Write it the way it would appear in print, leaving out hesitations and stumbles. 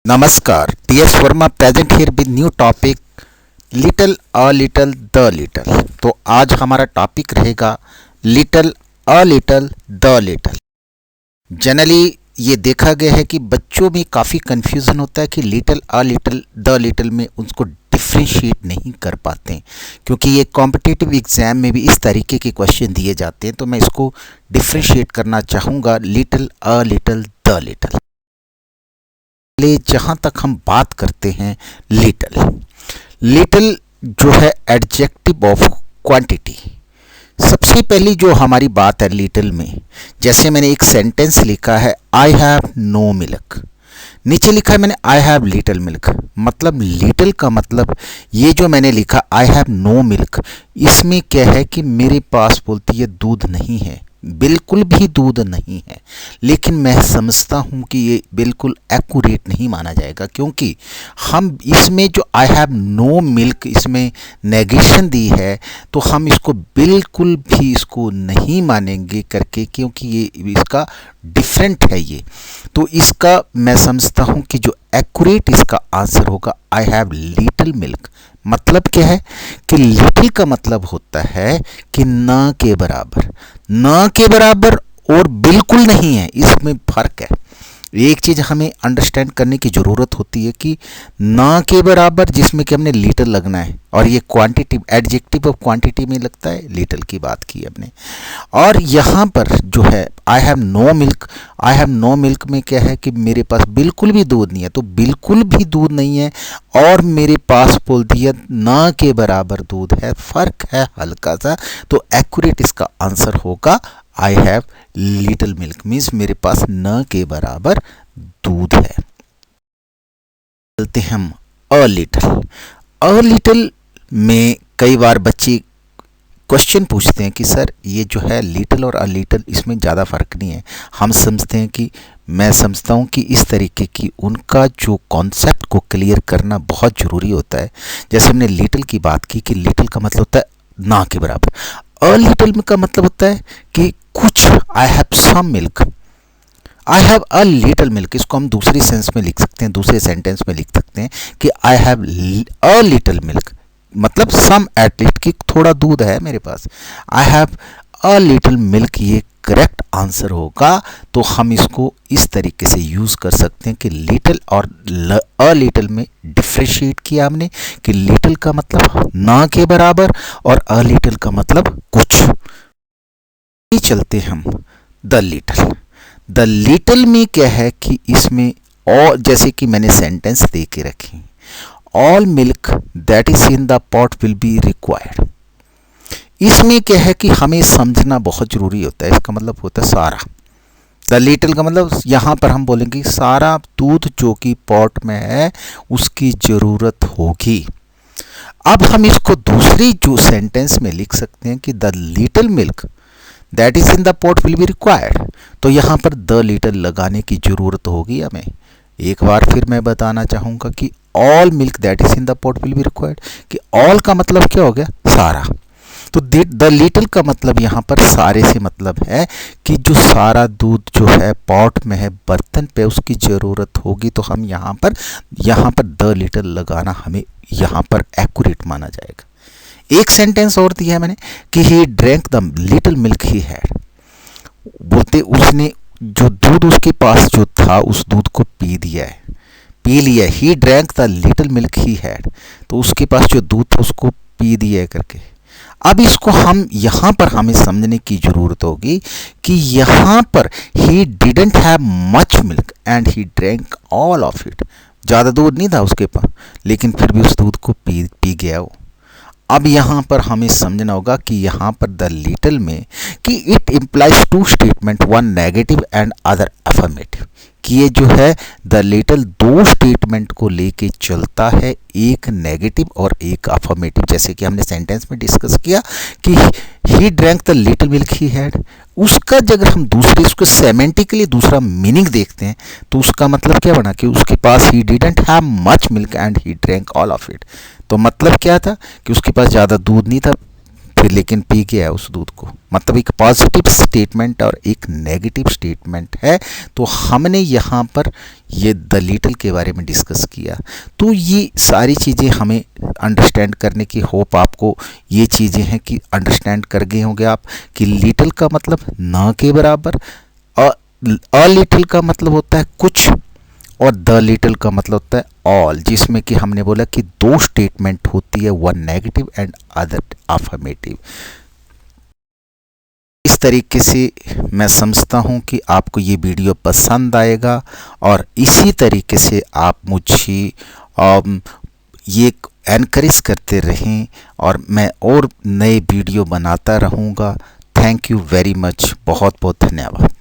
नमस्कार, T.S.. Verma present here with new topic little a little the little. तो आज हमारा टॉपिक रहेगा little a little the little. Generally ये देखा गया है कि बच्चों में काफ़ी कन्फ्यूज़न होता है कि little a little the little में उनको डिफ्रेंशिएट नहीं कर पाते हैं, क्योंकि ये कॉम्पिटिटिव एग्ज़ाम में भी इस तरीके के क्वेश्चन दिए जाते हैं। तो मैं इसको डिफ्रेंशिएट करना चाहूँगा little a little the little. जहाँ तक हम बात करते हैं लिटिल जो है एडजेक्टिव ऑफ क्वांटिटी। सबसे पहली जो हमारी बात है लिटिल में, जैसे मैंने एक सेंटेंस लिखा है आई हैव नो मिल्क, नीचे लिखा है मैंने आई हैव लिटिल मिल्क। मतलब लिटिल का मतलब ये जो मैंने लिखा आई हैव नो मिल्क, इसमें क्या है कि मेरे पास बोलती है दूध नहीं है, बिल्कुल भी दूध नहीं है। लेकिन मैं समझता हूँ कि ये बिल्कुल एक्यूरेट नहीं माना जाएगा, क्योंकि हम इसमें जो आई हैव नो मिल्क इसमें नेगेशन दी है, तो हम इसको बिल्कुल भी इसको नहीं मानेंगे करके, क्योंकि ये इसका डिफरेंट है ये। तो इसका मैं समझता हूँ कि जो एक्यूरेट इसका आंसर होगा आई हैव लिटिल मिल्क। मतलब क्या है कि लिटिल का मतलब होता है कि न के बराबर, न के बराबर और बिल्कुल नहीं है, इसमें फ़र्क है। एक चीज़ हमें अंडरस्टैंड करने की ज़रूरत होती है कि न के बराबर जिसमें कि हमने लिटिल लगना है, और ये क्वांटिटी एडजेक्टिव ऑफ क्वांटिटी में लगता है, लिटिल की बात की हमने। और यहाँ पर जो है I have no milk, I have no milk में क्या है कि मेरे पास बिल्कुल भी दूध नहीं है, तो बिल्कुल भी दूध नहीं है और मेरे पास बोल दिया न के बराबर दूध है, फ़र्क है हल्का सा। तो एक्यूरेट इसका आंसर होगा I have little milk, means मेरे पास न के बराबर दूध है। चलते हम अ लिटिल में कई बार बच्चे क्वेश्चन पूछते हैं कि सर ये जो है लिटिल और अ लिटिल इसमें ज़्यादा फ़र्क नहीं है। हम समझते हैं कि मैं समझता हूँ कि इस तरीके की उनका जो कॉन्सेप्ट को क्लियर करना बहुत ज़रूरी होता है। जैसे हमने लिटिल की बात की कि लिटिल का मतलब होता है ना के बराबर, अ लिटिल का मतलब होता है कि कुछ, I have some milk, I have a little milk. इसको हम दूसरी सेंस में लिख सकते हैं, दूसरे सेंटेंस में लिख सकते हैं कि I have a little milk, मतलब सम एटलीस्ट कि थोड़ा दूध है मेरे पास। I have a little milk ये करेक्ट आंसर होगा। तो हम इसको इस तरीके से यूज़ कर सकते हैं कि लिटिल और अ लिटिल में डिफ्रेंशिएट किया हमने कि लिटिल का मतलब ना के बराबर और अ लिटिल का मतलब कुछ। चलते हम द लिटिल में क्या है कि इसमें और जैसे कि मैंने सेंटेंस दे के रखी, all milk that is in the pot will be required. इसमें क्या है कि हमें समझना बहुत ज़रूरी होता है। इसका मतलब होता है सारा, द लिटिल का मतलब यहाँ पर हम बोलेंगे सारा दूध जो कि पॉट में है उसकी ज़रूरत होगी। अब हम इसको दूसरी जो सेंटेंस में लिख सकते हैं कि the little milk that is in the pot will be required. तो यहाँ पर द लिटिल लगाने की ज़रूरत होगी हमें। एक बार फिर मैं बताना चाहूँगा कि all milk that is in the pot will be required, कि ऑल का मतलब क्या हो गया, सारा। तो द लिटिल का मतलब यहाँ पर सारे से मतलब है कि जो सारा दूध जो है पॉट में है, बर्तन पे, उसकी ज़रूरत होगी। तो हम यहाँ पर द लिटिल लगाना हमें यहाँ पर एक्यूरेट माना जाएगा। एक सेंटेंस और दिया है मैंने कि he drank the little milk he had, बोलते उसने जो दूध उसके पास जो था उस दूध को पी लिया है। He drank the little milk he had, तो उसके पास जो दूध था उसको पी दिया है करके। अब इसको हम यहाँ पर हमें समझने की ज़रूरत होगी कि यहाँ पर ही didn't have much milk and he drank all of it. ज़्यादा दूध नहीं था उसके पास, लेकिन फिर भी उस दूध को पी गया वो। अब यहाँ पर हमें समझना होगा कि यहाँ पर द लिटिल में कि it implies two statement, one negative and other affirmative, कि ये जो है द लिटिल दो स्टेटमेंट को लेके चलता है, एक नेगेटिव और एक अफर्मेटिव। जैसे कि हमने सेंटेंस में डिस्कस किया कि he drank the little milk he had, उसका अगर हम दूसरे उसको सेमेंटिकली दूसरा मीनिंग देखते हैं तो उसका मतलब क्या बना कि उसके पास he didn't have much milk and he drank all of it. तो मतलब क्या था कि उसके पास ज़्यादा दूध नहीं था, फिर लेकिन पी गया उस दूध को, मतलब एक पॉजिटिव स्टेटमेंट और एक नेगेटिव स्टेटमेंट है। तो हमने यहाँ पर ये द लिटिल के बारे में डिस्कस किया। तो ये सारी चीज़ें हमें अंडरस्टैंड करने की, होप आपको ये चीज़ें हैं कि अंडरस्टैंड कर गए होंगे आप कि लिटिल का मतलब ना के बराबर, अ लिटिल का मतलब होता है कुछ, और द लिटिल का मतलब होता है ऑल, जिसमें कि हमने बोला कि दो स्टेटमेंट होती है, one negative and other affirmative. इस तरीके से मैं समझता हूं कि आपको ये वीडियो पसंद आएगा, और इसी तरीके से आप मुझे ये एनकरेज करते रहें और मैं और नए वीडियो बनाता रहूँगा। थैंक यू वेरी मच, बहुत बहुत धन्यवाद।